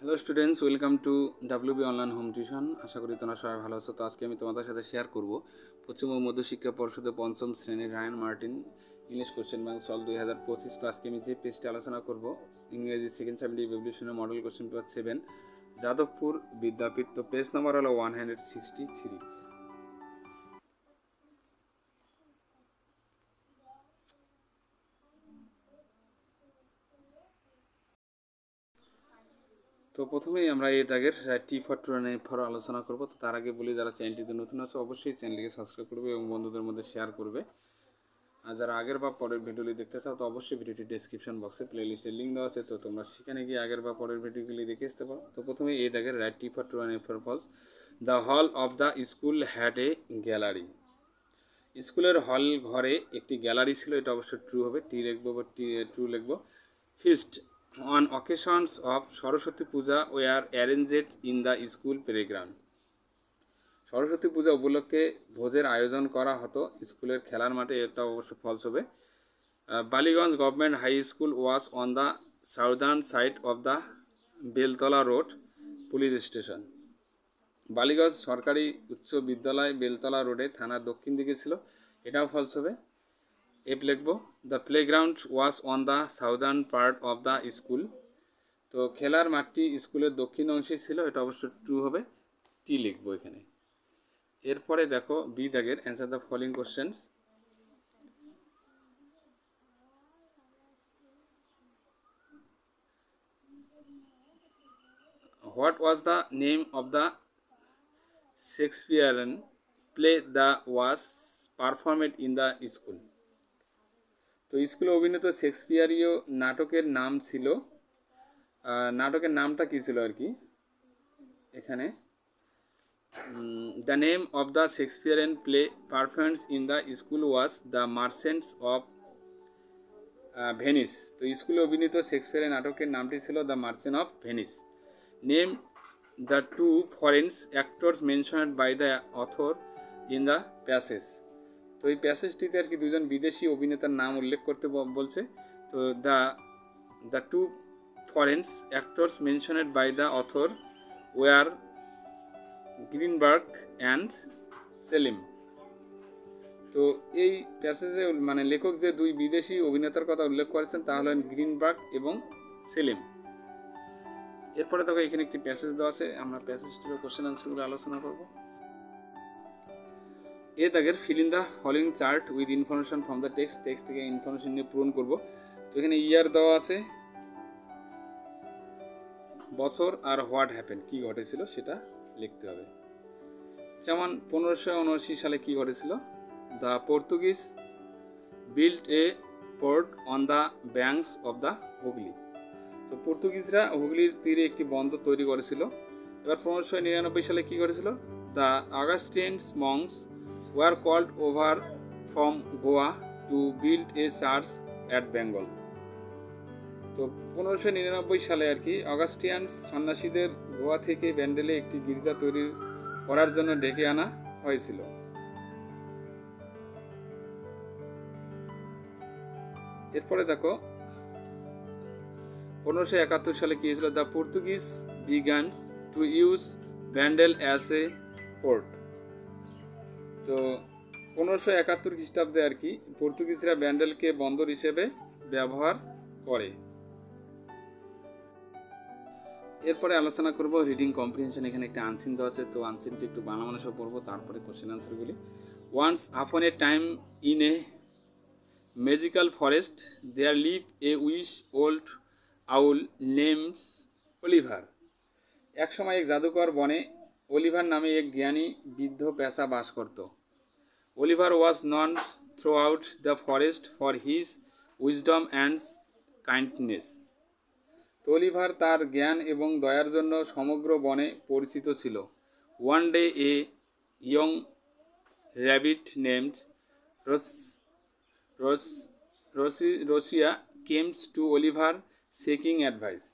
Hello students, welcome to WB online home tuition. আশা করি তোমরা সবাই ভালো আছো। তো আজকে আমি তোমাদের সাথে শেয়ার করব পশ্চিমবঙ্গ মধ্যশিক্ষা পর্ষদের পঞ্চম শ্রেণীর Ryan Martin English question bank solve 2025। তো আজকে আমি যে পেজটি আলোচনা করব, ইংরেজি সেকেন্ড সাবজেক্ট রেভলিউশনের model question paper 7, Jadavpur Vidyapith. তো পেজ নাম্বার হলো 163। তো প্রথমেই আমরা এই দাগের T for true F for আলোচনা করব। তো তার আগে বলি, যারা চ্যানেলটিতে নতুন আছে অবশ্যই চ্যানেলটিকে সাবস্ক্রাইব করবে এবং বন্ধুদের মধ্যে শেয়ার করবে। আর যারা আগের বা পরের ভিডিওগুলি দেখতে চাও তো অবশ্যই ভিডিওটি ডেসক্রিপশন বক্সে প্লেলিস্টের লিঙ্ক দেওয়া আছে, তো তোমরা সেখানে গিয়ে আগের বা পরের ভিডিওগুলি দেখে আসতে পারো। তো প্রথমে এই দাগের write T for true F for false. The hall of the school had a gallery. স্কুলের হল ঘরে একটি গ্যালারি ছিল, এটা অবশ্যই ট্রু হবে, টি লিখবো বা ট্রু লিখবো। Feast on occasions of Saraswati Puja were arranged in the school playground. Saraswati Puja উপলক্ষে ভোজের আয়োজন করা হতো স্কুলের খেলার মাঠে, এটা অবশ্য ফলস হবে। Ballygunge government high school was on the southern side of the Beltala road police station. Ballygunge সরকারি উচ্চ বিদ্যালয় বেলতলা রোডে থানার দক্ষিণ দিকে ছিল, এটাও ফলস হবে। এফ লিখব। The playground was on the southern part of the school. তো খেলার মাঠটি স্কুলের দক্ষিণ অংশে ছিল, এটা অবশ্য ট্রু হবে, টি লিখবো এখানে। এরপরে দেখো বি দাগের answer the following questions. What was the name of the Shakespearean play the was performed in the school. তো স্কুলে অভিনীত শেক্সপিয়ারীয় নাটকের নাম ছিল, নাটকের নামটা কী ছিল আর কি এখানে। The name of the Shakespearean play performance in the school was the merchants of Venice. তো স্কুলে অভিনীত শেক্সপিয়ারের নাটকের নামটি ছিল the merchant of Venice. Name the two foreign actors mentioned by the author in the passage. তো এই প্যাসেজটিতে আর কি দুজন বিদেশি অভিনেতার নাম উল্লেখ করতে বলছে। তো the two foreign actors mentioned by the author were Greenberg and Selim. তো এই প্যাসেজে মানে লেখক যে দুই বিদেশি অভিনেতার কথা উল্লেখ করেছেন তা হলেন গ্রিনবার্গ এবং সেলিম। এরপরে দেখো এখানে একটি প্যাসেজ দেওয়া আছে, আমরা প্যাসেজটির কোশ্চেন আনসারগুলো আলোচনা করব। এ দাগের feel in the following chart with information from the text থেকে ইনফরমেশন নিয়ে পূরণ করব। তো এখানে ইয়ার দেওয়া আছে, বছর আর হোয়াট হ্যাপেন কী ঘটেছিল সেটা লিখতে হবে। যেমন 1579 সালে কী ঘটেছিল, the Portuguese build a port on the banks of the Hooghly. তো পর্তুগিজরা হুগলির তীরে একটি বন্দর তৈরি করেছিল। এবার 1599 সালে কী করেছিল, the Augustinians monks were called over from Goa to build a church at Bengal. তো 1599 সালে আর কি অগাস্টিয়ানস সন্ন্যাসীদের গোয়া থেকে ব্যান্ডেলে একটি গির্জা তৈরি করার জন্য ডেকে আনা হয়েছিল। এরপরে দেখো 1571 সালে কি হয়েছিল, the Portuguese begins to use Bandel as a port. তো 1571 খ্রিস্টাব্দে আর কি পর্তুগিজরা ব্যান্ডেলকে বন্দর হিসেবে ব্যবহার করে। এরপরে আলোচনা করব রিডিং কম্প্রিহেনশন। এখানে একটা আনসিন দেওয়া আছে, তো আনসিনটি একটু বাংলা মানুষও পড়বো, তারপরে কোশ্চেন আনসারগুলি। Once upon a time in a magical forest there live a wise old owl names Oliver. একসময় এক জাদুকর বনে অলিভার নামে এক জ্ঞানী বৃদ্ধ পেঁচা বাস করত। Oliver was known throughout the forest for his wisdom and kindness. তো অলিভার তার জ্ঞান এবং দয়ার জন্য সমগ্র বনে পরিচিত ছিল। One day a young rabbit named Rosie comes to Oliver seeking advice.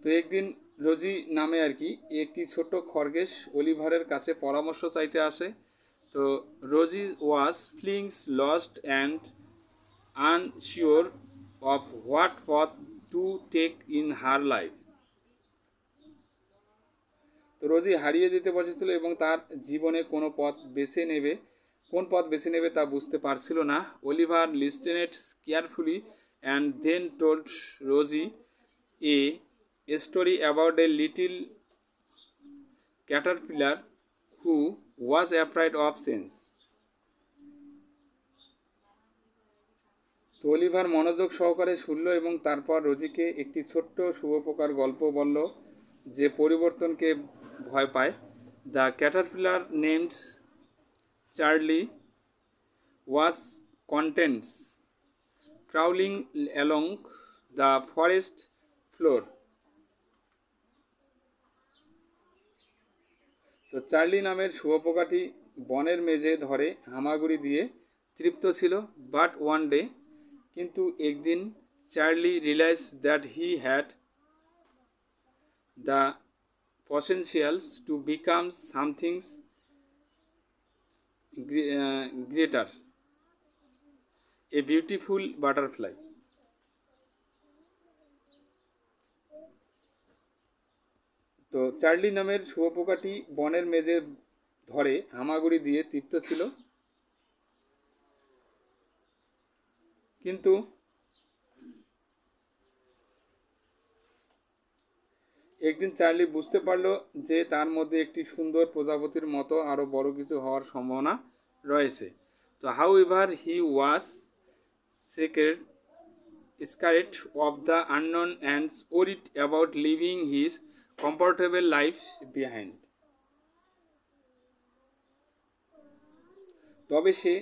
তো একদিন রোজি নামে আর কি একটি ছোট খরগোশ অলিভারের কাছে পরামর্শ চাইতে আসে। তো Rosie was feelings lost and unsure of what পথ to to take in her life. তো রোজি হারিয়ে যেতে বসেছিল এবং তার জীবনে কোন পথ বেছে নেবে তা বুঝতে পারছিল না। Oliver listened carefully and then told Rosie a story about a little caterpillar who was afraid of change. তো অলিভার মনোযোগ সহকারে শুনল এবং তারপর রোজিকে একটি ছোট্ট শুভোপকার গল্প বলল যে পরিবর্তনকে ভয় পায়। The Caterpillar names Charlie was contents crawling along the forest floor. তো চার্লি নামের শুঁয়োপোকাটি বনের মেঝে ধরে হামাগুড়ি দিয়ে তৃপ্ত ছিল। বাট ওয়ান ডে, কিন্তু একদিন, Charlie realise that he had the potentials to become somethings greater, a beautiful butterfly. তো চার্লি নামের শুঁয়োপোকাটি বনের মেঝে ধরে হামাগুড়ি দিয়ে তৃপ্ত ছিল, কিন্তু একদিন চার্লি বুঝতে পারল যে তার মধ্যে একটি সুন্দর প্রজাপতির মতো আরও বড় কিছু হওয়ার সম্ভাবনা রয়েছে। তো however he was scared of the unknown and worried about leaving his comfortable life behind. তবে সে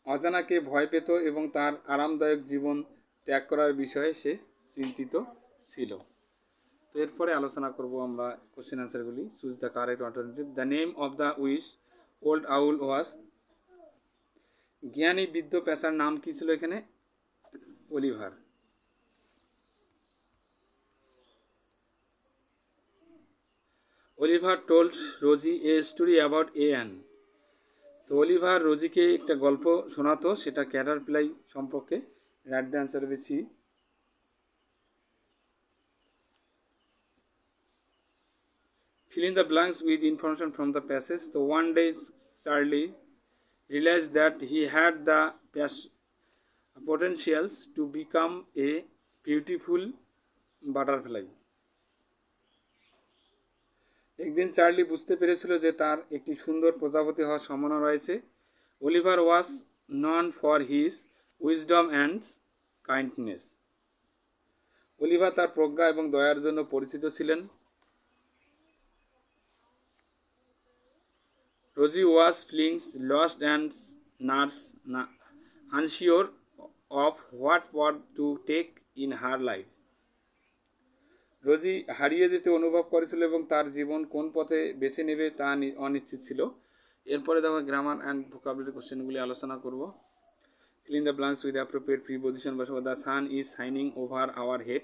অজানাকে ভয় পেত এবং তার আরামদায়ক জীবন ত্যাগ করার বিষয়ে সে চিন্তিত ছিল। তো এরপরে আলোচনা করব আমরা কোশ্চেন আনসারগুলি। Choose the correct alternative. The name of the wise old owl was. জ্ঞানী বৃদ্ধ পেঁচার নাম কি ছিল এখানে? Oliver. Oliver told Rosie a story about a an. তো অলিভার রোজিকে একটা গল্প শোনাতো, সেটা ক্যাটারপিলাই সম্পর্কে। রাইট দ্য অ্যান্সার হবে C. Fill in the blanks with information from the passage. So one day Charlie realized that he had the potentials to become a beautiful butterfly. একদিন Charlie বুঝতে পেরেছিল যে তার একটি সুন্দর প্রজাপতি হওয়ার সম্ভাবনা রয়েছে। Oliver was known for his wisdom and kindness. Oliver তার প্রজ্ঞা এবং দয়ার জন্য পরিচিত ছিলেন। Rosie was feelings lost and unsure of what what to take in her life. Rosie হারিয়ে যেতে অনুভব করেছিল এবং তার জীবন কোন পথে বেছে নেবে তা অনিশ্চিত ছিল। এরপরে দেখো গ্রামার অ্যান্ড ভোকাবুলারি কোশ্চেনগুলি আলোচনা করব। Fill in the blanks with appropriate preposition বসাবো। The sun is shining over our head.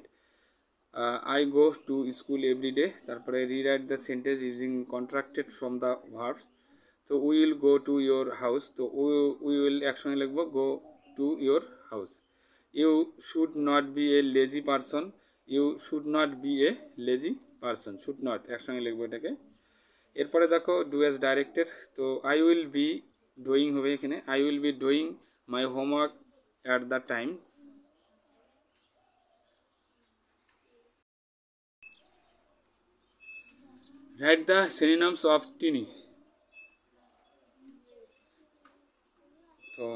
I go to school every day. তারপরে rewrite the sentence using contracted from the verbs. তো we will go to your house. তো we will একসঙ্গে লিখবো go to your house. You should not be a lazy person. You should not be a lazy person. Should not একসঙ্গে লিখবো এটাকে। এরপরে দেখো do as directed. তো I will be doing হবে এখানে। I will be doing my homework at the time. Write the synonyms of tiny. তো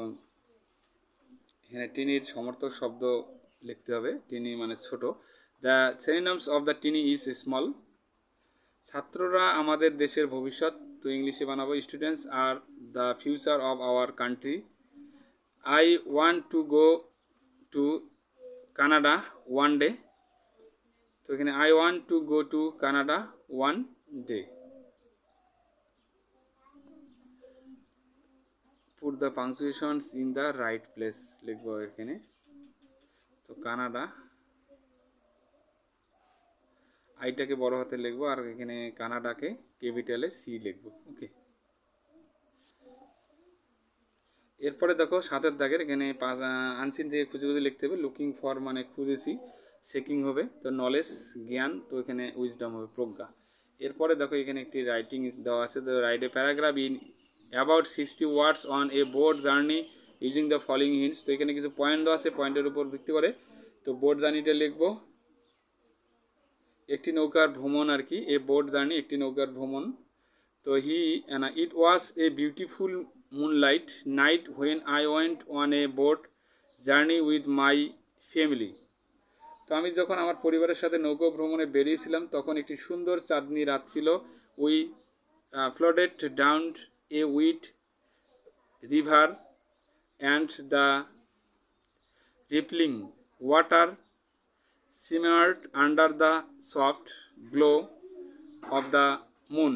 এখানে টিনির সমর্থক শব্দ লিখতে হবে। টিনি মানে ছোট। The synonyms of the tiny is small. ছাত্ররা আমাদের দেশের ভবিষ্যৎ। তো ইংলিশে বানাবো students are the future of our country. I want to go to Canada one day. তো এখানে I want to go to Canada one day. Put the পাংচুয়েশনস in the right place লিখবো এখানে। তো কানাডা, আইটাকে বড় হাতে লিখবো আর এখানে কানাডাকে ক্যাপিটালে সি লিখবো। ওকে। এরপরে দেখো সাতের দাগের এখানে আনসিন থেকে খুঁজে লিখতে হবে। লুকিং ফর মানে খুঁজেছি। চেকিং হবে। তো নলেজ জ্ঞান, তো এখানে উইজডম হবে প্রজ্ঞা। এরপরে দেখো এখানে একটি রাইটিং দেওয়া আছে, তো write a paragraph in about 60 words on a boat journey using the following hints. তো এখানে কিছু পয়েন্ট দেওয়া আছে, পয়েন্টের উপর ভিত্তি করে তো বোট জার্নিটা লিখবো। একটি নৌকার ভ্রমণ আর কি, এ বোট জার্নি একটি নৌকার ভ্রমণ। তো it was a beautiful moonlight night when I went on a boat journey with my family. তো আমি যখন আমার পরিবারের সাথে নৌকো ভ্রমণে বেরিয়েছিলাম তখন একটি সুন্দর চাঁদনি রাত ছিল। We ফ্লোডেড down A weed river and the rippling water simmered under the soft glow of the moon.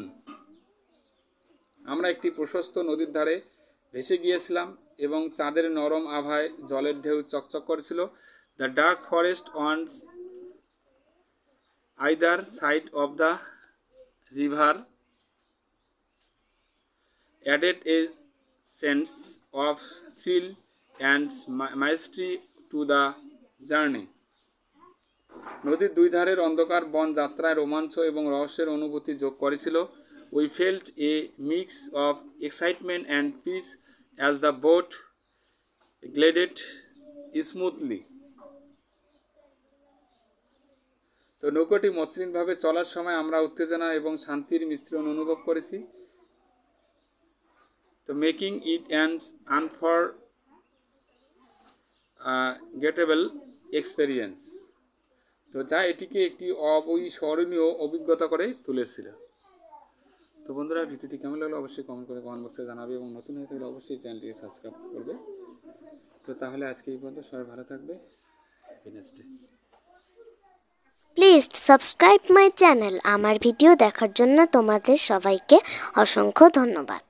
আমরা একটি প্রশস্ত নদীর ধারে ভেসে গিয়েছিলাম এবং চাঁদের নরম আভায় জলের ঢেউ চকচক করেছিল। The dark forest on either side of the river added a sense of thrill and mystery to the journey. নদীর দুই ধারের অন্ধকার বন যাত্রায় রোমাঞ্চ এবং রহস্যের অনুভূতি যোগ করেছিল। We felt a mix of excitement and peace as the boat glided smoothly. তো নৌকাটি মসৃণভাবে চলার সময় আমরা উত্তেজনা এবং শান্তির মিশ্রণ অনুভব করেছি। তো making it an unforgettable experience. তো যা এটিকে একটি অবিস্মরণীয় অভিজ্ঞতা করে তুলেছিল। তো বন্ধুরা, ভিডিওটি কেমন লাগলো অবশ্যই কমেন্ট বক্সে জানাবে এবং নতুন হয়ে থাকলে অবশ্যই চ্যানেলটিকে সাবস্ক্রাইব করবে। তো তাহলে আজকে এই পর্যন্ত, সবাই ভালো থাকবে। Happy next day. Please subscribe my channel. আমার ভিডিও দেখার জন্য তোমাদের সবাইকে অসংখ্য ধন্যবাদ।